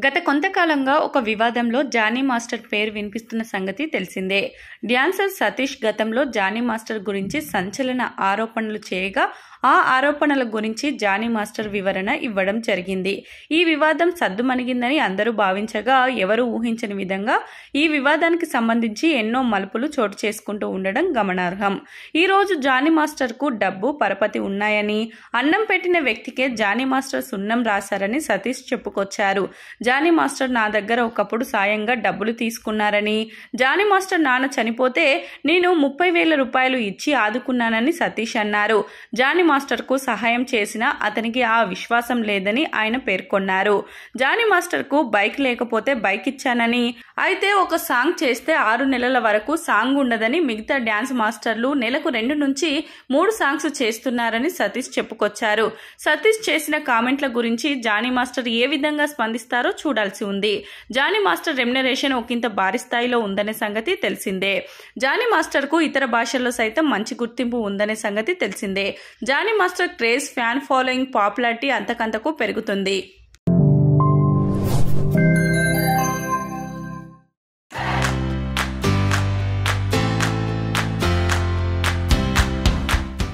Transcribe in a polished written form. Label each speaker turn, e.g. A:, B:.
A: గత కొంతకాలంగా ఒక వివాదంలో జానీ మాస్టర్ పేరు వినిపిస్తున్న సంగతి తెలిసిందే. డ్యాన్సర్ సతీష్ గతంలో జానీ మాస్టర్ గురించి సంచలన ఆరోపణలు చేయగా ఆ ఆరోపణల గురించి జానీ మాస్టర్ వివరణ ఇవ్వడం జరిగింది. ఈ వివాదం సద్దుమణిగిందని అందరూ భావించగా ఎవరూ ఊహించని విధంగా ఈ వివాదానికి సంబంధించి ఎన్నో మలుపులు చోటు చేసుకుంటూ ఉండడం గమనార్హం. ఈ రోజు జానీ మాస్టర్ కు డబ్బు పరపతి ఉన్నాయని, అన్నం పెట్టిన వ్యక్తికే జానీ మాస్టర్ సున్నం రాశారని సతీష్ చెప్పుకొచ్చారు. జానీ మాస్టర్ నా దగ్గర ఒకప్పుడు సాయంగా డబ్బులు తీసుకున్నారని, జానీ మాస్టర్ నాన్న చనిపోతే నేను 30,000 రూపాయలు ఇచ్చి ఆదుకున్నానని సతీష్ అన్నారు. జానీ మాస్టర్ కు సహాయం చేసినా అతనికి ఆ విశ్వాసం లేదని ఆయన పేర్కొన్నారు. జానీ మాస్టర్ కు బైక్ లేకపోతే బైక్ ఇచ్చానని, అయితే ఒక సాంగ్ చేస్తే 6 నెలల వరకు సాంగ్ ఉండదని, మిగతా డ్యాన్స్ మాస్టర్లు నెలకు 2 నుంచి 3 సాంగ్స్ చేస్తున్నారని సతీష్ చెప్పుకొచ్చారు. సతీష్ చేసిన కామెంట్ల గురించి జానీ మాస్టర్ ఏ విధంగా స్పందిస్తారో చూడాల్సి ఉంది. జానీ మాస్టర్ రెమ్యునరేషన్ ఒకంత భారీ స్థాయిలో ఉందనే సంగతి తెలిసిందే. జానీ మాస్టర్ కు ఇతర భాషల్లో సైతం మంచి గుర్తింపు ఉందనే సంగతి తెలిసిందే. Jani master craze, fan following, popularity అంతకంతకు పెరుగుతుంది.